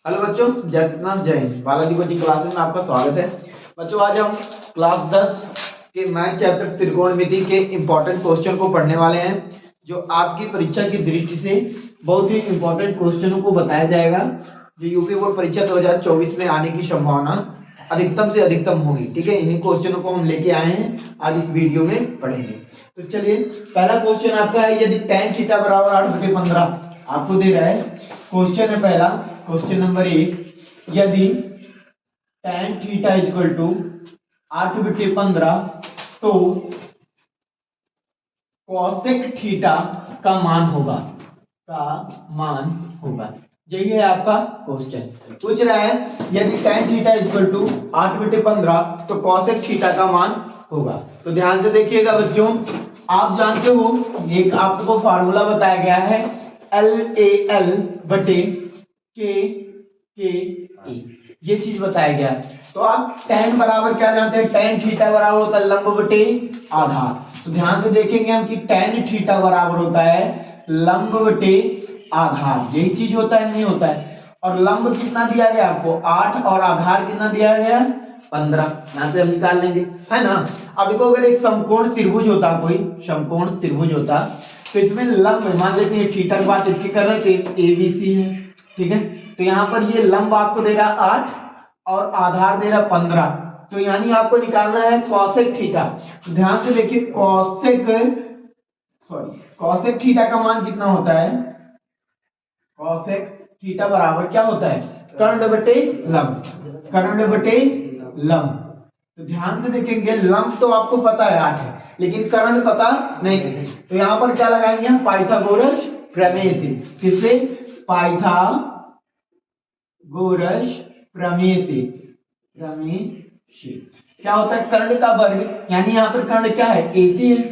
Hello बच्चों, जय सतनाम, जय हिंद। बालाजी कोचिंग क्लासेस में आपका स्वागत है। बच्चों, आज हम क्लास 10 के मैथ चैप्टर त्रिकोणमिति के इंपॉर्टेंट क्वेश्चन को पढ़ने वाले हैं, जो आपकी परीक्षा की दृष्टि से बहुत ही इंपॉर्टेंट क्वेश्चनों को बताया जाएगा, जो यूपी बोर्ड परीक्षा 2024 में आने की संभावना अधिकतम से अधिकतम होगी। ठीक है, इन्हीं क्वेश्चनों को हम लेके आए हैं, आज इस वीडियो में पढ़ेंगे। तो चलिए, पहला क्वेश्चन आपका है, यदि tan थीटा बराबर 8/15 आपको दे रहा है। क्वेश्चन है पहला, क्वेश्चन नंबर 1, यदि tan थीटा इक्वल टू 8/15 तो cosec थीटा का मान होगा। यही है आपका क्वेश्चन। पूछ रहा है यदि tan थीटा इक्वल टू 8/15 तो cosec थीटा का मान होगा। तो ध्यान से देखिएगा बच्चों, आप जानते हो एक आपको फार्मूला बताया गया है LAL/KE, ये चीज बताया गया है। तो आप tan बराबर क्या जानते हैं, tan थीटा बराबर होता है लंब बटे आधार। तो ध्यान से देखेंगे हम कि tan थीटा बराबर होता है लंब बटे आधार। यही चीज होता है, नहीं होता है। और लंब कितना दिया गया आपको 8 और आधार कितना दिया गया 15। यहां से हम निकाल लेंगे, है ना। अब देखो, अगर एक समकोण त्रिभुज होता, कोई समकोण त्रिभुज होता, तो इसमें लंब मान लेते हैं, थीटा की बात इसकी कर रहे थे, ABC है। ठीक है, तो यहाँ पर ये लंब आपको दे रहा 8 और आधार दे रहा 15। तो यानी आपको निकालना है कॉसेक थीटा। तो ध्यान से देखिए, कॉसेक थीटा का मान कितना होता है। कॉसेक थीटा बराबर क्या होता है, कर्ण बटे लंब, कर्ण बटे लंब। तो ध्यान से देखेंगे, लंब तो आपको पता है 8 है, लेकिन कर्ण पता नहीं। तो यहां पर क्या लगाएंगे हम, पाइथागोरस प्रमेय से। किससे, पाइथागोरस प्रमेय से। क्या होता है, कर्ण का वर्ग, यानी यहाँ पर कर्ण क्या है, AC है।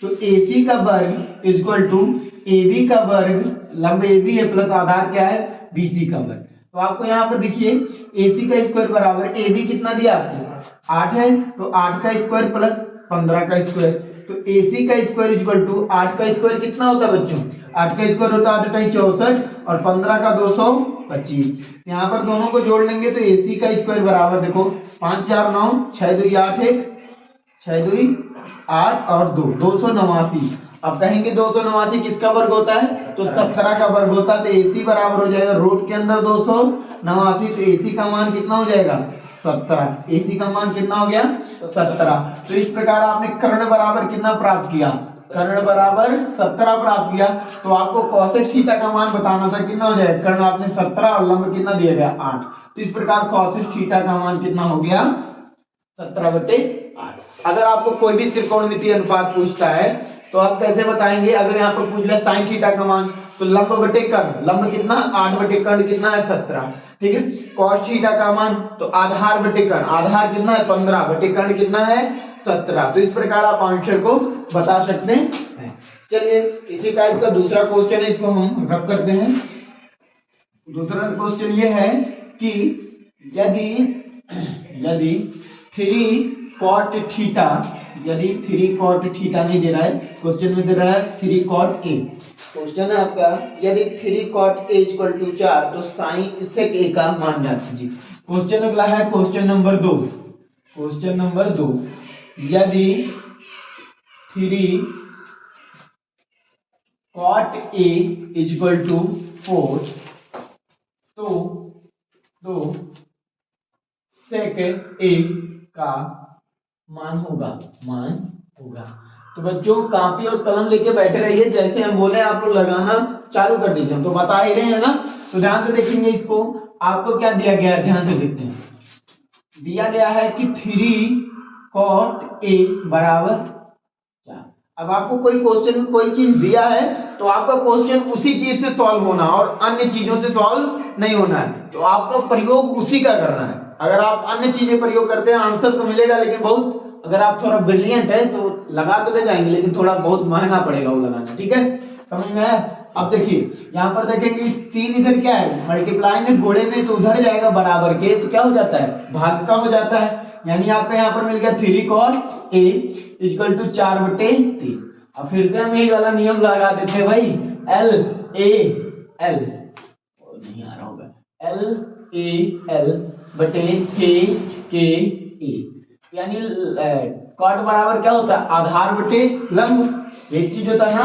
तो AC का वर्ग इक्वल टू AB का वर्ग, लंब AB है, प्लस आधार क्या है, BC का वर्ग। तो आपको यहाँ पर देखिए, AC का स्क्वायर बराबर AB कितना दिया आपको 8 है, तो 8 का स्क्वायर प्लस 15 का स्क्वायर। तो AC का स्क्वायर इक्वल टू 8 का स्क्वायर कितना होता है बच्चों, 8 का स्क्वायर होता है 8 64 और 15 का 225। यहाँ पर दोनों को जोड़ लेंगे तो AC का स्क्वायर बराबर देखो 5 4 9 6 2 8 1 6 2 8 और 2 289। अब कहेंगे 289 किसका वर्ग होता है, तो 17 का वर्ग होता है। तो AC बराबर हो जाएगा रूट के अंदर 289। तो AC का मान कितना हो जाएगा 17। AC का मान कितना हो गया 17। तो इस प्रकार आपने कर्ण बराबर कितना प्राप्त किया, कर्ण बराबर 17 प्राप्त किया। तो आपको कॉसेक थीटा का मान बताना था, कितना हो जाएगा, कर्ण आपने 17 और लंब कितना दिया गया 8। तो इस प्रकार कॉसेक थीटा का मान कितना हो गया 17/8। अगर आपको कोई भी त्रिकोणमितीय अनुपात पूछता है तो आप कैसे बताएंगे। अगर यहाँ पर पूछ लिया साइन थीटा का मान, तो लंब बटे कर्ण, लंब कितना 8 बटे कर्ण कितना है 17। ठीक है, कॉस थीटा का मान, तो आधार बटे कर्ण, आधार कितना है 15 बटे कर्ण कितना है 17। तो इस प्रकार आप आंसर को बता सकते हैं। चलिए, इसी टाइप का दूसरा क्वेश्चन है, इसको हम रख करते हैं। दूसरा क्वेश्चन ये है कि यदि 3 cot थीटा, यदि 3 cot थीटा नहीं दे रहा है, क्वेश्चन में दे रहा है 3 cot A। क्वेश्चन है आपका, यदि 3 cot A इक्वल टू 4 तो साइन सेक A का मान ज्ञात कीजिए। क्वेश्चन अगला है क्वेश्चन नंबर 2। क्वेश्चन नंबर 2, यदि 3 cot A इक्वल टू 4 तो सेक A का मान होगा। तो बच्चों, कापी और कलम लेके बैठे रहिए, जैसे हम बोले आप लोग लगाना चालू कर दीजिए, हम तो बता ही रहे हैं ना। तो ध्यान से देखेंगे, इसको आपको क्या दिया गया है, ध्यान से देखते हैं। दिया गया है कि 3 cot A बराबर 4। अब आपको कोई क्वेश्चन में कोई चीज दिया है तो आपका क्वेश्चन उसी चीज से सॉल्व होना और अन्य चीजों से सॉल्व नहीं होना है। तो आपका प्रयोग उसी का करना है। अगर आप अन्य चीजें प्रयोग करते हैं, आंसर तो मिलेगा, लेकिन बहुत, अगर आप थोड़ा ब्रिलियंट है तो लगा तो ले जाएंगे, लेकिन थोड़ा बहुत महंगा पड़ेगा वो लगाना। ठीक है, समझ में आया। अब देखिए, यहाँ पर देखेंगे 3 इधर क्या है, मल्टीप्लाई में गोड़े में, तो उधर जाएगा बराबर के, तो क्या हो जाता है, भाग का हो जाता है। यानी आपका यहाँ पर मिल गया 3 cot A इक्वल टू 4/3। अब फिर से हम यही वाला नियम लगा देते हैं भाई, LAL, नहीं आ रहा होगा, ए एल बटे के ए, यानी कॉट बराबर क्या होता है, आधार बटे लंब। एक चीज होता है ना,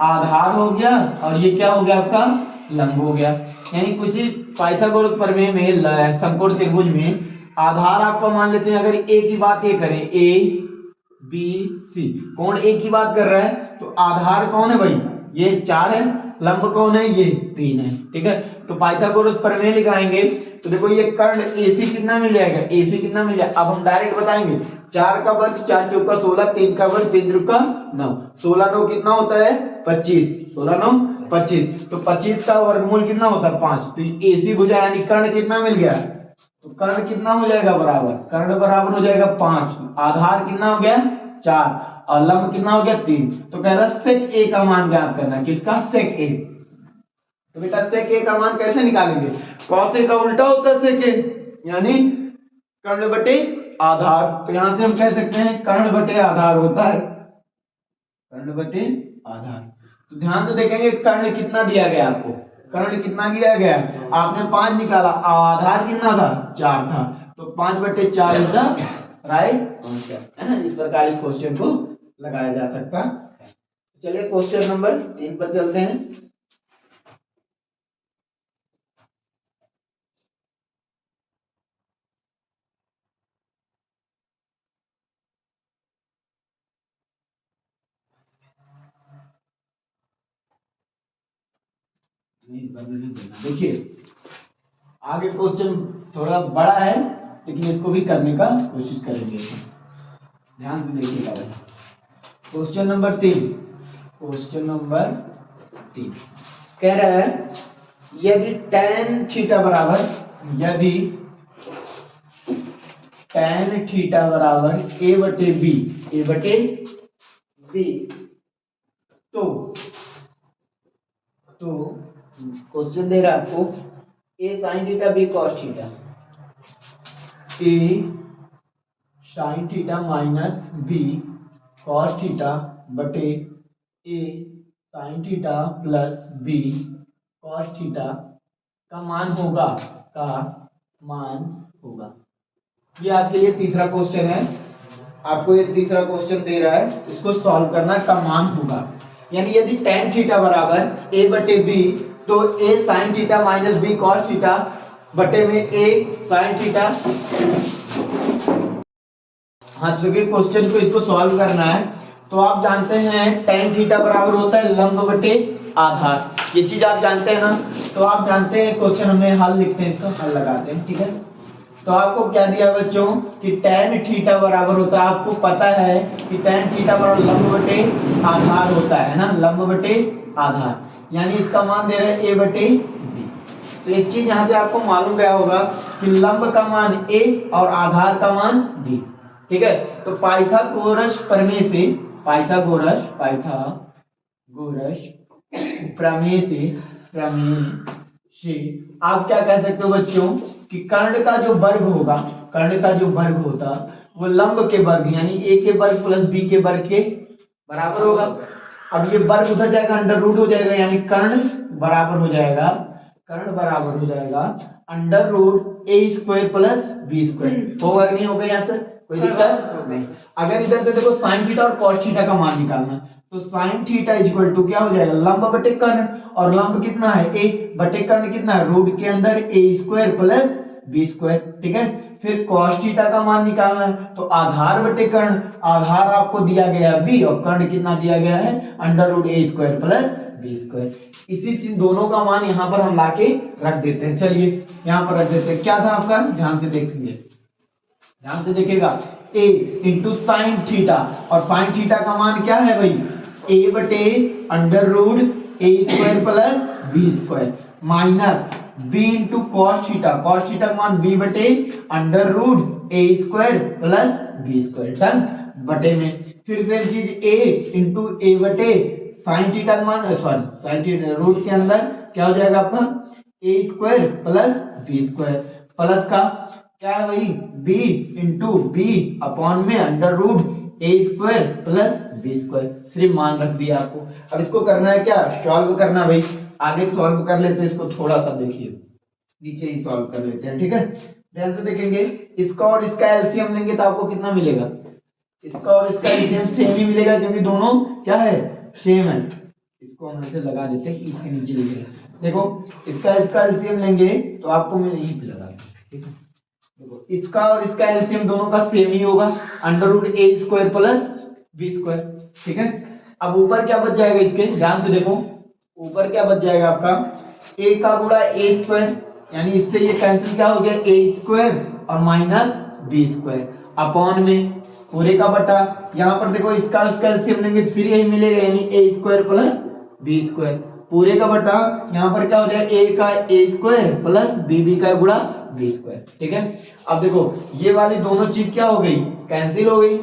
आधार हो गया और ये क्या हो गया आपका, लंब हो गया। यानी कुछ ही पाइथागोरस प्रमेय में समकोण त्रिभुज में आधार आपको मान लेते हैं, अगर ए की बात ये करें, ए बी सी, कोण ए की बात कर रहा है तो आधार कौन है भाई, ये 4 है, लंब कौन है, ये 3 है, ठीक है। तो पाइथागोरस प्रमेय लिखाएंगे तो देखो ये कर्ण AC कितना मिल जाएगा, AC कितना मिल जाएगा, अब हम डायरेक्ट बताएंगे, 4 का वर्ग 4 चौका 16, 3 का वर्ग 3 त्रिका 9, 16 9 कितना होता है 25, 16 9 25, तो 25 का वर्गमूल कितना होता है 5, तो AC भुजा यानी कर्ण कितना मिल गया, तो कर्ण कितना हो जाएगा बराबर, कर्ण बराबर हो जाएगा 5, आधार कितना हो गया 4 और लंब कितना हो गया 3। तो कह रहा सेक ए का मान ज्ञात करना, किसका, सेक ए। तो बेटा सेक ए का मान कैसे निकालेंगे, कॉस ए का उल्टा होता है सेक ए, यानी कर्ण बटे आधार। तो यहां से हम कह सकते हैं कर्ण बटे आधार होता है, कर्ण बटे आधार। तो ध्यान से देखेंगे कर्ण कितना दिया गया आपको, कर्ण कितना दिया गया, आपने 5 निकाला, आधार कितना था 4 था, तो 5 बटे 4 इज द राइट आंसर, है ना। इस प्रकार इस क्वेश्चन को लगाया जा सकता है। चलिए क्वेश्चन नंबर 3 पर चलते हैं। देखिए आगे क्वेश्चन थोड़ा बड़ा है लेकिन इसको भी करने का कोशिश करेंगे, ध्यान से देखिएगा भाई। क्वेश्चन नंबर 3, क्वेश्चन नंबर 3 कह रहा है यदि tan थीटा बराबर, यदि tan थीटा बराबर a बटे बी, a बटे बी, तो क्वेश्चन दे रहा है आपको a sin theta b cos theta, a sin theta minus b cos theta बटे a sin theta plus b cos theta का मान होगा, का मान होगा। ये आपके लिए तीसरा क्वेश्चन है, आपको ये तीसरा क्वेश्चन दे रहा है, इसको सॉल्व करना, का मान होगा। यानी यदि tan थीटा बराबर a बटे b, तो a sin theta minus b cos theta बटे में a sin थीटा। हाँ तो क्वेश्चन को इसको सॉल्व करना है, तो आप जानते हैं tan थीटा बराबर होता है लंब बटे आधार, ये चीज आप जानते हैं ना। तो आप जानते हैं क्वेश्चन हमें हल लिखते हैं, इसको हल लगाते हैं, ठीक है। तो आपको क्या दिया बच्चों कि tan थीटा बराबर होता है, आपको पता है कि tan थीटा बराबर लंब बटे आधार होता है ना, लंब बटे आधार, यानी इसका मान दे रहे हैं a बटे b। तो एक चीज यहाँ से आपको मालूम गया होगा कि लंब का मान a और आधार का मान b, ठीक है। तो पाइथागोरस प्रमेय से, पाइथागोरस प्रमेय से आप क्या कह सकते हो बच्चों कि कर्ण का जो वर्ग होगा, कर्ण का जो वर्ग होता वो लंब के वर्ग यानी a के वर्ग प्लस b के वर्ग के बराबर होगा। अब ये वर्ग उधर जाएगा, अंडर रूट हो जाएगा, यानी कर्ण बराबर हो जाएगा, कर्ण बराबर हो जाएगा under root a square plus b square. होगा कि नहीं होगा, यहाँ से कोई दिक्कत नहीं। अगर इधर से देखो साइन थीटा और कॉस थीटा का मान निकालना, तो साइन थीटा इक्वल टू क्या हो जाएगा, लंब बटे कर्ण, और लंब कितना है a बटे कर्ण कितना है, रूट के अंदर a square plus b square, ठीक है। फिर cos थीटा का मान निकालना है, तो आधार बटे कर्ण, आधार आपको दिया गया b और कर्ण कितना दिया गया है, under root a square plus b square. इसी चीज दोनों का मान यहाँ पर हम लाके रख देते हैं। चलिए यहाँ पर रख देते हैं, क्या था आपका, ध्यान से देखेंगे, ध्यान से देखिएगा, a इंटू साइन थीटा, और साइन थीटा का मान क्या है भाई, a बटे under root a square plus b square minus b into cos theta, cos theta का मान b बटे under root a square plus b square, done, बटे में फिर से चीज a इंटू a बटे साइन थीटा का मान, सॉरी साइन थीटा रूट के अंदर क्या हो जाएगा आपका a square plus b square, plus का क्या है भाई b इंटू b अपॉन में under root a square plus b square, सिर्फ मान रख दिया आपको। अब इसको करना है क्या, सॉल्व करना भाई, आगे सॉल्व कर ले, तो इसको थोड़ा सा देखिए नीचे ही सॉल्व कर लेते हैं, ठीक है। ध्यान से देखेंगे, इसका और इसका एलसीएम लेंगे तो आपको कितना मिलेगा, इसका और इसका एलसीएम सेम ही मिलेगा क्योंकि दोनों क्या है, सेम है। इसको हम ऐसे लगा देते हैं कि इसके नीचे लिख रहे हैं। देखो इसका एलसीएम लेंगे तो आपको मैं यहीं पे लगा दूंगा, ठीक है। देखो इसका और इसका एलसीएम दोनों का सेम ही होगा, √a² प्लस b², ठीक है। अब ऊपर क्या बच जाएगा इसके, ध्यान से देखो, ऊपर क्या बच जाएगा आपका, a का गुणा a², यानी इससे ये कैंसिल क्या हो गया, a² और माइनस b² अपॉन में पूरे का बटा, यहाँ पर देखो इसका उसका एलसीएम लेंगे तो फिर यही मिलेगा, यानी a² प्लस b² पूरे का बटा, यहाँ पर क्या हो जाएगा, a का a² प्लस b का गुणा b², ठीक है। अब देखो ये वाली दोनों चीज क्या हो गई, कैंसिल हो गई,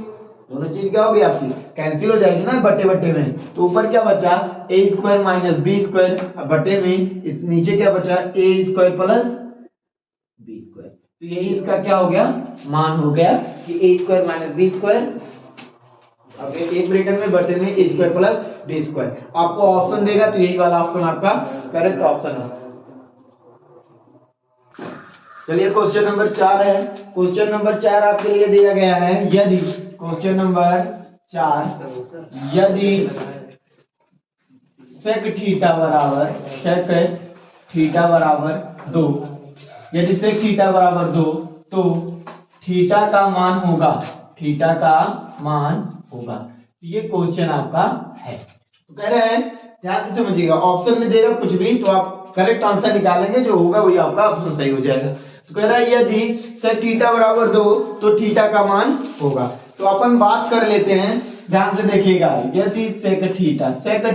दोनों चीज क्या हो गई आपकी, कैंसिल हो जाएगी ना बटे बटे में। तो ऊपर क्या बचा, a² माइनस b², बटे में इस नीचे क्या बचा, a² प्लस b²। तो यही इसका क्या हो गया, मान हो गया कि a² माइनस b², अब एक ब्रैकेट में बटे में a² प्लस b²। आपको ऑप्शन देगा तो यही वाला ऑप्शन आपका करेक्ट ऑप्शन है। चलिए क्वेश्चन नंबर 4 है। क्वेश्चन नंबर 4 आपके लिए दिया गया है, यदि क्वेश्चन नंबर 4, यदि sec थीटा बराबर 2, यदि sec थीटा बराबर 2 तो थीटा का मान होगा, थीटा का मान होगा। तो ये क्वेश्चन आपका है। तो कह रहे हैं, ध्यान से समझिएगा, ऑप्शन में देगा कुछ भी तो आप करेक्ट आंसर निकालेंगे, जो होगा वही आपका ऑप्शन सही हो जाएगा। तो कह रहा है यदि sec थीटा बराबर 2 तो थीटा का मान होगा। तो अपन बात कर लेते हैं, ध्यान से देखिएगा, यदि sec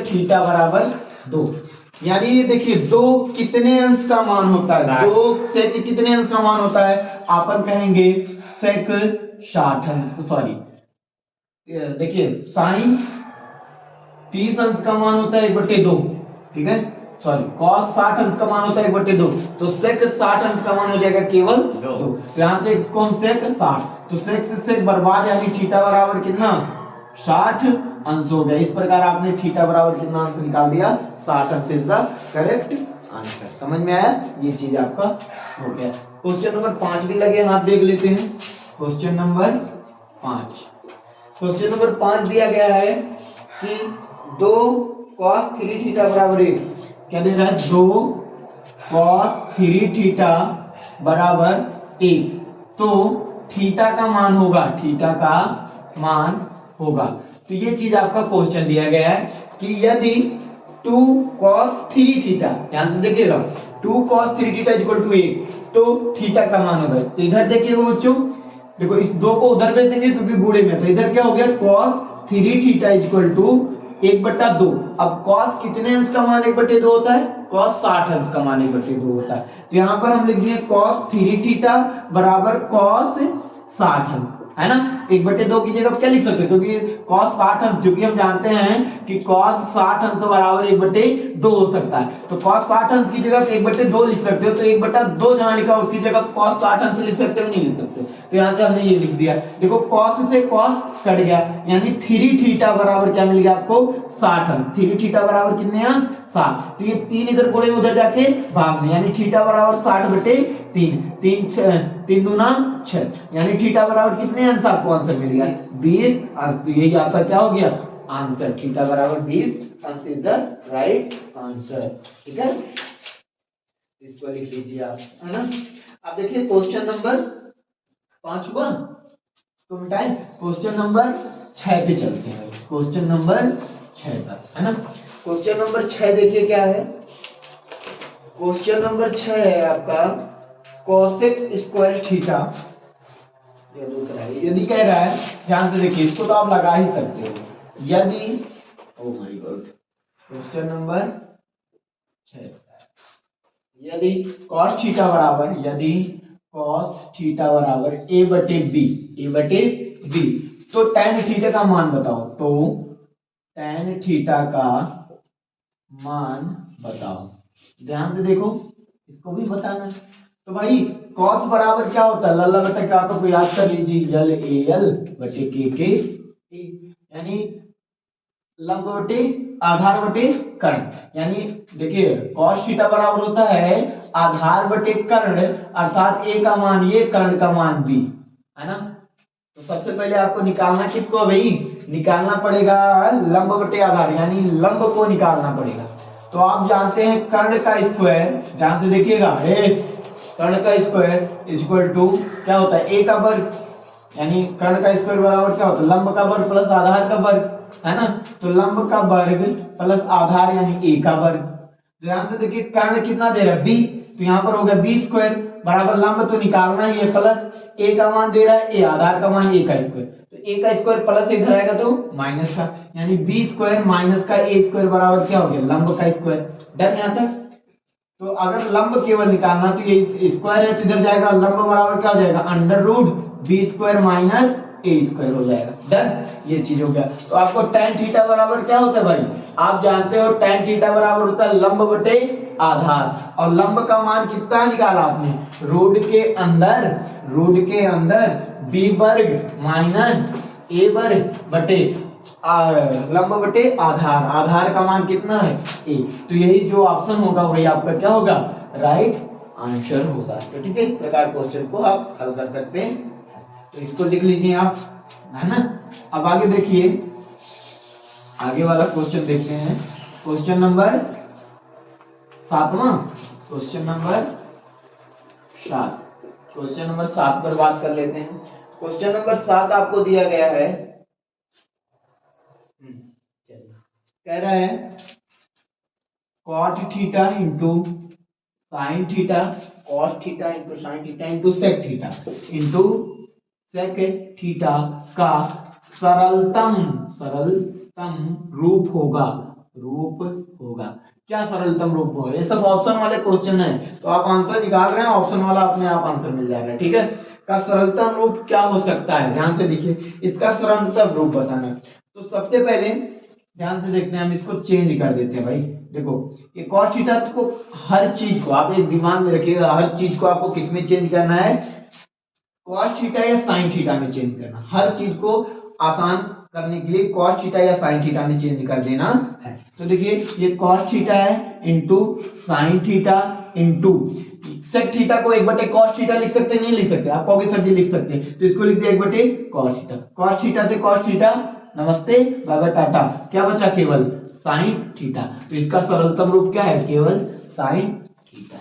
थीटा बराबर 2, यानी ये देखिए 2 कितने अंश का मान होता है, 2 sec कितने अंश का मान होता है, अपन कहेंगे sec 60 अंश, सॉरी देखिए sin 30 अंश का मान होता है 1/2, ठीक है, सॉरी cos 60 अंश का मान होता है 1/2, तो sec 60 अंश का मान हो जाएगा केवल 2। तो यहाँ से इसको हम sec 60, तो sec से sec बर्बाद, यानी थीटा बराबर कितना, 60 अंश हो गया। इस प्रकार आपने थीटा बराबर कितना अंश निकाल दिया, 60 अंश इज द करेक्ट आंसर। समझ में आया, ये चीज आपका हो गया। क्वेश्चन नंबर 5 भी लगे हाथ, देख लेते हैं। क्वेश्चन नंबर 5, क्वेश्चन नंबर 5 दिया गया है कि 2 cos 3 थीटा बराबर 1, क्या दे रहा है, 2 cos 3 थीटा बराबर 1, तो थीटा का मान होगा, थीटा का मान होगा। तो ये चीज आपका क्वेश्चन दिया गया है कि यदि 2 cos 3 थीटा, ध्यान से देखिएगा, 2 cos 3 थीटा इक्वल टू 1, तो थीटा का मान होगा। तो इधर देखिएगा बच्चों, देखो इस 2 को उधर भेज देंगे क्योंकि गुणे में, तो इधर क्या हो गया, cos 3 थीटा इक्वल टू 1/2। अब cos कितने अंश का मान 1/2 होता है, cos 60 अंश का मान 1/2 होता है। तो यहाँ पर हम लिख दिए cos 3 थीटा बराबर cos 60 अंश, है ना। 1/2 की जगह क्या लिख सकते हो, क्योंकि cos 60 अंश, क्योंकि हम जानते हैं कि cos 60 अंश बराबर 1/2 हो सकता है, तो cos 60 अंश की जगह 1/2 लिख सकते हो। तो 1/2 जहां लिखा उसकी जगह cos 60 अंश लिख सकते हो, नहीं लिख सकते। तो यहाँ से हमने ये लिख दिया, देखो cos से cos कट गया, यानी 3 थीटा बराबर क्या मिल गया आपको, 60 अंश। 3 थीटा बराबर कितने अंश, 60। तो ये 3 इधर गुणे में उधर जाके भाग में, यानी थीटा बराबर 60/3, 3 दूना 6, यानी थीटा बराबर कितने अंश आपको आंसर मिल गया, 20 अंश। तो यही आपका क्या हो गया आंसर, थीटा बराबर 20 अंश इज द राइट आंसर, ठीक है। इसको लिख लीजिए आप, है ना। अब देखिए क्वेश्चन नंबर 5 हुआ तो मिटाए, क्वेश्चन नंबर 6 पे चलते हैं। क्वेश्चन नंबर 6 पर, है ना। क्वेश्चन नंबर 6 देखिए क्या है, क्वेश्चन नंबर 6 है आपका cosec स्क्वायर थीटा, ये दूसरा है। यदि कह रहा है, ध्यान से देखिए, इसको तो आप लगा ही सकते हो, यदि, oh my God, question number 6, यदि cos थीटा बराबर, यदि cos थीटा बराबर a/b, तो tan थीटा का मान बताओ, तो tan थीटा का मान बताओ। ध्यान से देखो, इसको भी बताना है। तो भाई cos बराबर क्या होता है, लल्ला बटा क्या को याद कर लीजिए, LAL बटे KK, यानी लंब बटे आधार बटे कर्ण, यानी देखिए cos थीटा बराबर होता है आधार बटे कर्ण, अर्थात ए का मान ये, कर्ण का मान बी, है ना। तो सबसे पहले आपको निकालना किसको भाई, निकालना पड़ेगा लंब बटे आधार, यानी लंब को निकालना पड़ेगा। तो आप जानते हैं कर्ण का स्क्वायर, ध्यान से देखिएगा, कर्ण का स्क्वायर इक्वल टू क्या होता है, ए का वर्ग, यानी कर्ण का स्क्वायर बराबर क्या होता है, लंब का वर्ग प्लस आधार का वर्ग, है ना। तो लंब का वर्ग प्लस आधार यानी ए का वर्ग। ध्यान से देखिए कर्ण कितना दे रहा है, बी, तो यहाँ पर हो गया बी स्क्वायर बराबर लंब तो निकालना ही है, प्लस ए का मान दे रहा है ए, आधार का मान ए का स्क्वायर, तो ए का स्क्वायर प्लस इधर आएगा तो माइनस का, यानी बी स्क्वायर माइनस का ए स्क्वायर बराबर क्या हो गया, लंब का स्क्वायर। डन यहाँ तक। तो अगर लंब केवल निकालना तो ये स्क्वायर है तो इधर जाएगा, लंब बराबर क्या हो जाएगा, under root B square minus A square हो जाएगा। डन, ये चीज हो गया। तो आपको tan थीटा बराबर क्या होता है भाई, आप जानते हो tan थीटा बराबर होता है लंब बटे आधार, और लंब का मान कितना निकाला आपने, रूट के अंदर बी वर्ग माइनस ए वर्ग बटे लंब बटे आधार, आधार का मान कितना है ए। तो यही जो ऑप्शन होगा वही आपका क्या होगा, राइट आंसर होगा। तो ठीक है, इस प्रकार क्वेश्चन को आप हल कर सकते हैं। तो इसको लिख लीजिए आप, है ना। अब आगे देखिए, आगे वाला क्वेश्चन देखते हैं, क्वेश्चन नंबर 7वां, क्वेश्चन नंबर 7, क्वेश्चन नंबर 7 पर बात कर लेते हैं। क्वेश्चन नंबर 7 आपको दिया गया है, कह रहा है cot theta into sine theta, cos theta into sine theta into sec theta into sec theta का सरलतम रूप होगा, क्या सरलतम रूप होगा। ये सब ऑप्शन वाले क्वेश्चन है, तो आप आंसर निकाल रहे हैं, ऑप्शन वाला अपने आप आंसर मिल जा रहा है। ठीक है, का सरलतम रूप क्या हो सकता है, ध्यान से देखिए, इसका सरलतम रूप बताना। तो सबसे पहले ध्यान से देखते हैं, हम इसको चेंज कर देते हैं भाई। देखो ये cos थीटा को, हर चीज को आप एक दिमाग में रखिएगा, हर चीज को आपको किस में चेंज करना है, cos थीटा या sin थीटा में चेंज करना। हर चीज को आसान करने के लिए cos थीटा या sin थीटा में चेंज कर देना है। तो देखिए ये cos थीटा है into sin theta into sec theta को 1/cos cos थीटा लिख सकते हैं, नहीं लिख सकते, आप कहोगे सर जी लिख सकते हैं, तो इसको लिख दिया 1/cos cos theta, cos theta से cos थीटा, नमस्ते बाय बाय टाटा, क्या बचा केवल sin थीटा। तो इसका सरलतम रूप क्या है, केवल sin थीटा।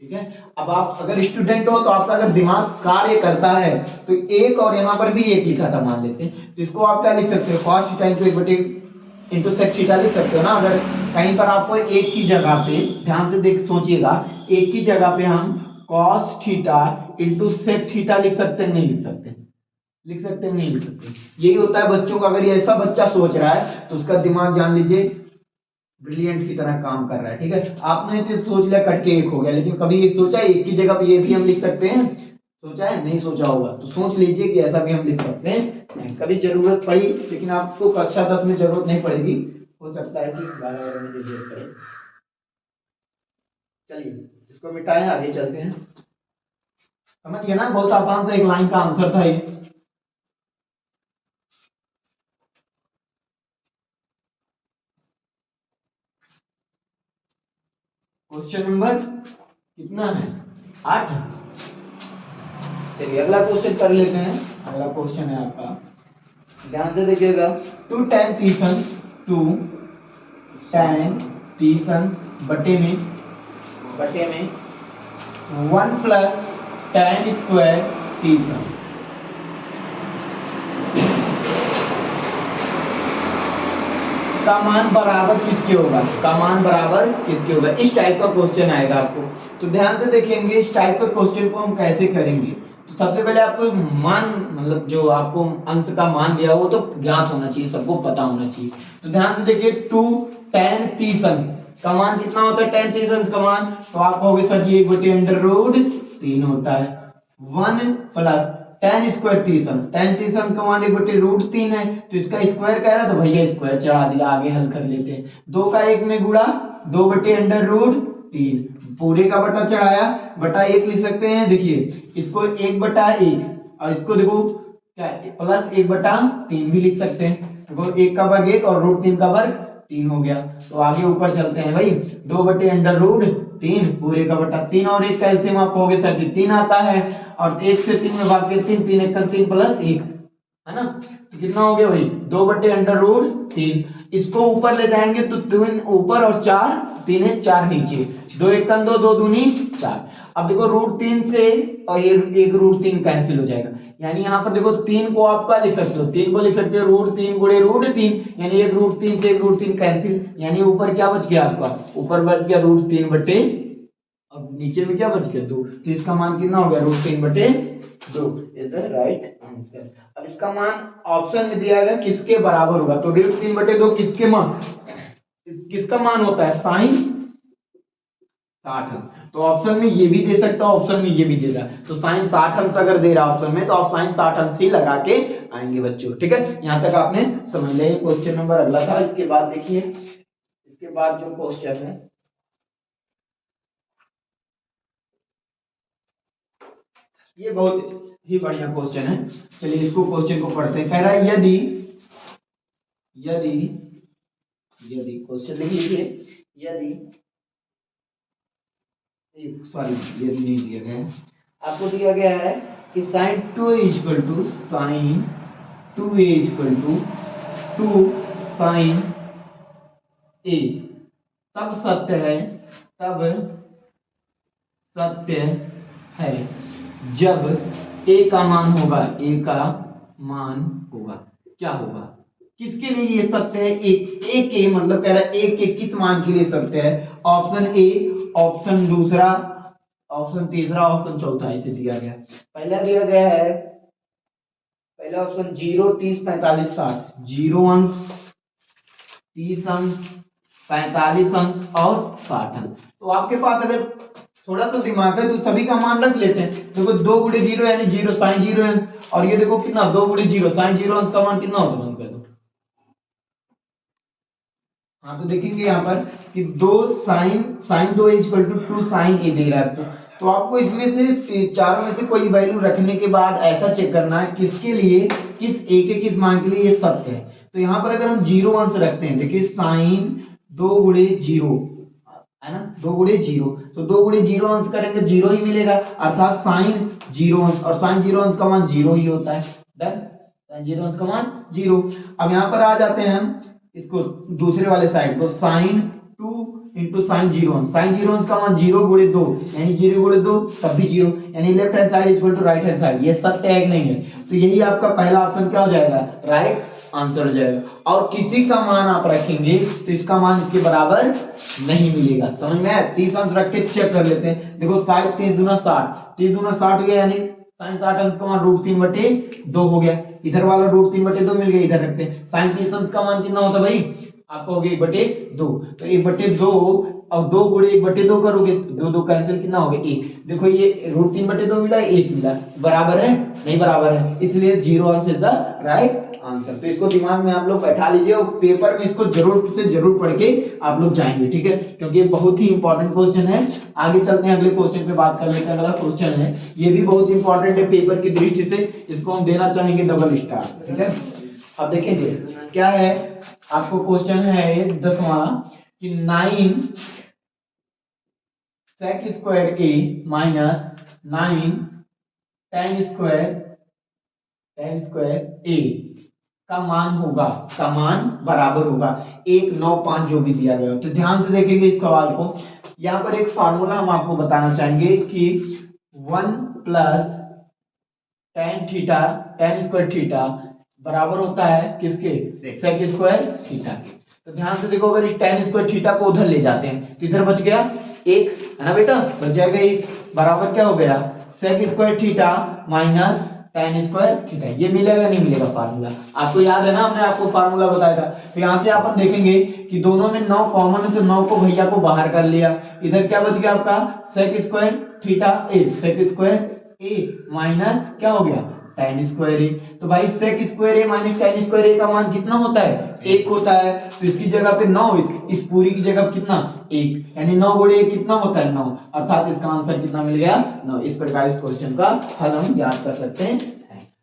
ठीक है, अब आप अगर स्टूडेंट हो तो आपका अगर दिमाग कार्य करता है तो एक और यहाँ पर भी एक लिखा था मान लेते हैं, तो इसको आप क्या लिख सकते हो, cos theta into sec theta लिख सकते हो ना। अगर कहीं पर आपको एक की जगह पे, ध्यान से देख सोचिएगा, एक की जगह पे हम cos theta into sec theta लिख सकते हैं, नहीं लिख सकते, लिख सकते हैं, नहीं लिख सकते। यही होता है बच्चों का, अगर ये ऐसा बच्चा सोच रहा है तो उसका दिमाग जान लीजिए ब्रिलियंट की तरह काम कर रहा है। ठीक है, आपने तो सोच लिया कट के एक हो गया, लेकिन कभी ये सोचा एक की जगह पे ये भी हम लिख सकते हैं, सोचा है, नहीं सोचा होगा, तो सोच लीजिए कि ऐसा भी हम लिख सकते हैं। कभी जरूरत पड़ी, लेकिन आपको कक्षा 10 में जरूरत नहीं पड़ेगी, हो सकता है कि 12 में जरूरत पड़े। चलिए इसको मिटाएं, आगे चलते हैं। समझ गए ना, बहुत आसान था, एक लाइन का आंसर था ये। क्वेश्चन नंबर कितना है, 8। चलिए अगला क्वेश्चन कर लेते हैं। अगला क्वेश्चन है आपका, ध्यान से देखिएगा, 2 tan तीसन बटे में 1 प्लस tan स्क्वायर तीसन का मान बराबर किसके होगा, इस टाइप का क्वेश्चन आएगा आपको। तो ध्यान से देखेंगे इस टाइप का क्वेश्चन को हम कैसे करेंगे। तो सबसे पहले आपको मान, मतलब जो आपको अंश का मान दिया वो तो ज्ञात होना चाहिए, सबको पता होना चाहिए। तो ध्यान से देखिए 2 tan तीसन का मान कितना होता है, tan तीसन का मान, तो आप कहोगे सर जी 1/√3 होता है। 1 प्लस tan स्क्वायर तीसन का मान 1/√3 है, तो इसका स्क्वायर कह रहा है तो भैया स्क्वायर चढ़ा दिया, आगे हल कर लेते हैं। 2 का 1 में गुणा, 2/√3, पूरे का बटा चढ़ाया, बटा 1 लिख सकते हैं। देखिए इसको 1/1 और इसको देखो क्या प्लस 1/3 भी लिख सकते हैं। देखो 1 का वर्ग 1 और √3 का वर्ग 3 हो गया। तो आगे ऊपर चलते हैं भाई, 2/√3 3 पूरे का बटा 3 और 1 का एलसीएम आपको हो गया सर कि 3 आता है और 1 से 3 में भाग के 3 3 1 का 3 प्लस 1 है ना, तो कितना हो गया भाई 2 बटे अंडर रूट 3। इसको ऊपर ले जाएंगे तो 3 ऊपर और 4 3 है 4 नीचे, 2 1 2 2 दूनी 4। अब देखो रूट 3 से और ये एक रूट 3 कैंसिल हो जाएगा, यानी यहाँ पर देखो 3 को आप क्या लिख सकते हो, 3 को लिख सकते हो रूट 3 गुणे रूट 3, यानी एक रूट 3 से एक रूट 3 कैंसिल, यानी ऊपर क्या बच गया आपका, ऊपर बच गया रूट 3 बटे, अब नीचे में क्या बच गया 2, तो इसका मान कितना हो गया रूट 3 बटे 2 इज द राइट आंसर। अब इसका मान ऑप्शन में दिया गया किसके बराबर होगा, तो रूट 3 बटे 2 किसके मान, किसका मान होता है साइन 60 अंश, तो ऑप्शन में ये भी दे सकता है, ऑप्शन में ये भी दे रहा है, तो साइन 60 अंश अगर दे रहा है ऑप्शन में तो आप साइन 60 अंश ही लगा के आएंगे बच्चों, ठीक है, यहां तक आपने समझ लिया। क्वेश्चन नंबर अगला था, इसके बाद देखिए, इसके बाद जो क्वेश्चन है ये बहुत ही बढ़िया क्वेश्चन है, चलिए इसको क्वेश्चन को पढ़ते हैं। कह रहा है यदि यदि यदि क्वेश्चन लिखिए, यदि सॉरी ये नहीं दिया गया है, आपको दिया गया है कि sine 2 equal to sine 2a equal to 2 sine a, तब सत्य है, तब सत्य है जब a का मान होगा, a का मान होगा, क्या होगा, किसके लिए ये सत्य है, a के मतलब कह रहा है a के किस मान के लिए सत्य है, ऑप्शन ए, ऑप्शन दूसरा, ऑप्शन तीसरा, ऑप्शन चौथा, इसे दिया गया। पहला दिया गया है, पहला ऑप्शन 0 30 45 60, 0 अंश 30 अंश 45 अंश और 60 अंश, तो आपके पास अगर थोड़ा सा दिमाग है तो सभी का मान रख लेते हैं। देखो 2 गुणे 0 यानी 0 साइन 0 है, और ये देखो कितना 2 गुणे 0 साइन 0 अंश का मान कितना होता है, कर दो। हाँ तो देखेंगे यहाँ पर कि 2 sine sine 2 equal to 2 sine A दे रहा है, तो आपको इसमें से चारों में से कोई वैल्यू रखने के बाद ऐसा चेक करना है किसके लिए, किस ए के किस मान के लिए ये सत्य है। तो यहाँ पर अगर हम 0 अंश रखते हैं, देखिए साइन 2 गुणे 0 है ना, 2 गुणे 0, तो 2 गुणे 0 अंश करेंगे 0 ही मिलेगा, अर्थात साइन 0 अंश, और साइन 0 अंश का मान 0 ही होता है, डन, साइन 0 अंश का मान 0। अब यहाँ पर आ जाते हैं हम इसको दूसरे वाले साइड को, साइन 2 इंटू साइन 0 अंश, साइन 0 अंश का मान 0 गुणे 2 यानी 0 गुणे 2 तब भी 0, यानी left hand side equal to right hand side, ये सत्य है कि नहीं है, तो यही आपका पहला ऑप्शन क्या हो जाएगा, राइट आंसर हो जाएगा। और किसी का मान आप रखेंगे तो इसका मान इसके बराबर नहीं मिलेगा, समझ में आया, 30 अंश रख के चेक कर लेते हैं, देखो साइन 3 दूना 60, 3 दूना 60 हो गया, यानी साइन 60 अंश का मान रूट 3 बटे 2 हो गया, इधर वाला रूट 3 बटे 2 मिल गया, इधर रखते हैं, साइन 30 अंश का मान कितना होता है भाई, आपको हो गया 1 बटे 2, तो 1 बटे 2 अब 2 गुणे 1 बटे 2 करोगे, 2 2 कैंसिल, कितना हो गया 1, देखो ये रूट 3 बटे 2 मिला, 1 मिला, बराबर है नहीं बराबर है, इसलिए 0 अंश इज द राइट आंसर। तो इसको दिमाग में आप लोग बैठा लीजिए और पेपर में इसको जरूर से जरूर पढ़ के आप लोग जाएंगे, ठीक है, क्योंकि ये बहुत ही इंपॉर्टेंट क्वेश्चन है। आगे चलते हैं, अगले क्वेश्चन पे बात कर लेते हैं। अगला क्वेश्चन है, ये भी बहुत इंपॉर्टेंट है पेपर की दृष्टि से, इसको हम देना चाहेंगे डबल स्टार, ठीक है। अब देखेंगे क्या है, आपको क्वेश्चन है 10वां कि 9 sec square a minus 9 tan square a का मान होगा, का मान बराबर होगा 1 9 5 जो भी दिया गया हो। तो ध्यान से देखेंगे इस सवाल को, यहाँ पर एक फार्मूला हम आपको बताना चाहेंगे कि 1 plus tan theta, tan square theta बराबर होता है किसके, sec स्क्वायर थीटा के। तो ध्यान से देखो, अगर इस tan स्क्वायर थीटा को उधर ले जाते हैं तो इधर बच गया 1, है ना बेटा, बच जाएगा 1, बराबर क्या हो गया sec square theta minus tan square theta, ये मिलेगा नहीं मिलेगा फार्मूला, आपको याद है ना, हमने आपको फार्मूला बताया था। तो यहाँ से अपन देखेंगे कि दोनों में 9 कॉमन है, तो 9 को भैया को बाहर कर लिया, इधर क्या बच गया आपका sec square theta a, sec square a minus क्या हो गया tan स्क्वायर a, तो भाई sec square a minus tan square a का मान कितना होता है 1 होता है, तो इसकी जगह पे 9, इस पूरी की जगह कितना 1, यानी 9 गुणे 1 कितना होता है 9, अर्थात इसका आंसर कितना मिल गया 9। इस प्रकार इस क्वेश्चन का हल हम याद कर सकते हैं,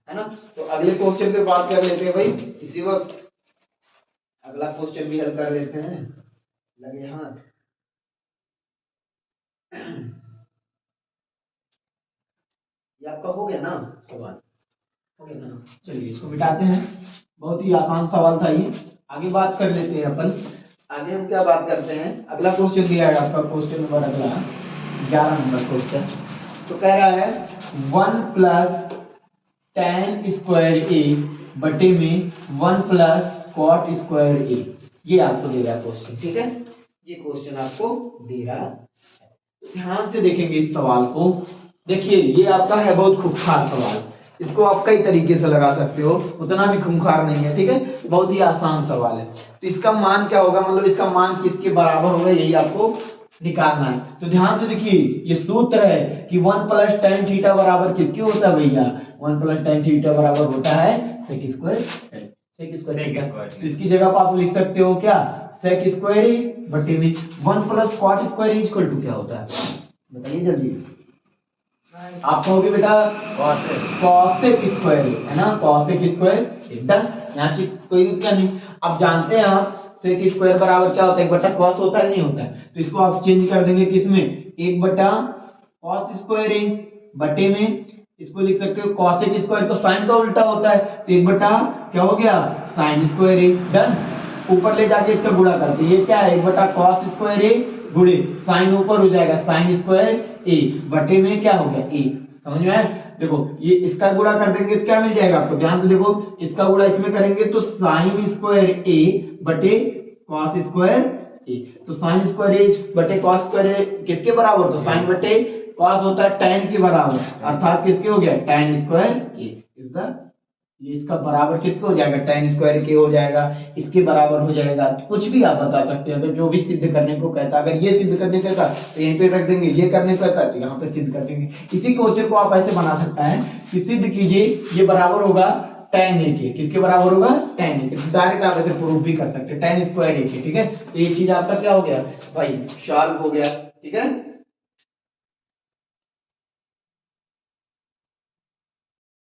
है ना। तो अगले क्वेश्चन पे बात कर लेते हैं भाई, इसी वक्त अगला क्वेश्चन भी हल कर लेते हैं, लगे हाथ। ये आपका हो गया ना सवाल, हो गया ना। चलिए इसको मिटाते हैं, बहुत ही आसान सवाल था ये। आगे बात कर लेते हैं अपन। आगे हम क्या बात करते हैं, अगला क्वेश्चन दिया है आपका, क्वेश्चन नंबर अगला 11 नंबर क्वेश्चन। तो कह रहा है 1 प्लस tan स्क्वायर ए बटे में 1 प्लस कॉट स्क्वायर ए, ये आपको दे रहा है क्वेश्चन, ठीक है। ये क्वेश्चन आपको दे रहा है, ध्यान से देखेंगे इस सवाल को। देखिए ये आपका है बहुत खूंखार सवाल, इसको आप कई तरीके से लगा सकते हो, उतना भी खूंखार नहीं है, ठीक है, बहुत ही आसान सवाल है। तो इसका मान क्या होगा, मतलब इसका मान किसके बराबर होगा, यही आपको निकालना है। तो ध्यान से देखिए, ये सूत्र है कि 1 प्लस tan थीटा बराबर किसके होता है भैया, 1 प्लस tan थीटा बराबर होता है sec स्क्वायर थीटा। तो इसकी जगह पर आप लिख सकते हो क्या, sec स्क्वायर ए बटे में 1 plus cot square equal to क्या होता है, बताइए जल्दी। आप कहोगे बेटा कॉसेक स्क्वायर है ना, कॉसेक स्क्वायर एकदम, यहाँ की कोई क्या नहीं। अब जानते हैं आप सेक स्क्वायर बराबर क्या होता है, 1 बटा कॉस होता है नहीं होता है, तो इसको आप चेंज कर देंगे किसमें, 1 बटा कॉस स्क्वायर ए बटे में, इसको लिख सकते हो कॉसेक स्क्वायर को साइन का उल्टा होता है, तो 1 बटा क्या हो गया साइन स्क्वायर ए, डन। ऊपर ले जाके इसका गुणा करते, ये क्या है 1 बटा कॉस स्क्वायर ए गुणे साइन ऊपर हो जाएगा साइन स्क्वायर ए बटे में क्या हो गया ए, समझ में आया। देखो ये इसका गुणा कर देंगे तो क्या मिल जाएगा आपको, ध्यान से देखो, इसका गुणा इसमें करेंगे तो साइन स्क्वायर ए बटे कॉस स्क्वायर ए, तो साइन स्क्वायर ए बटे कॉस स्क्वायर ए किसके बराबर, तो साइन बटे कॉस होता है tan के बराबर, अर्थात किसके हो गया tan square A, is the, ये इसका बराबर किसके हो जाएगा tan स्क्वायर के हो जाएगा, इसके बराबर हो जाएगा। तो कुछ भी आप बता सकते हैं, अगर जो भी सिद्ध करने को कहता, अगर ये सिद्ध करने को कहता तो यहीं पे रख देंगे, ये करने को कहता तो यहाँ पे सिद्ध कर देंगे। इसी क्वेश्चन को आप ऐसे बना सकता है कि सिद्ध कीजिए ये बराबर होगा tan ए के, किसके बराबर होगा tan ए के, डायरेक्ट आप ऐसे प्रूफ भी कर सकते हैं tan स्क्वायर ए के, ठीक है। तो ये चीज आपका क्या हो गया भाई, सॉल्व हो गया, ठीक है।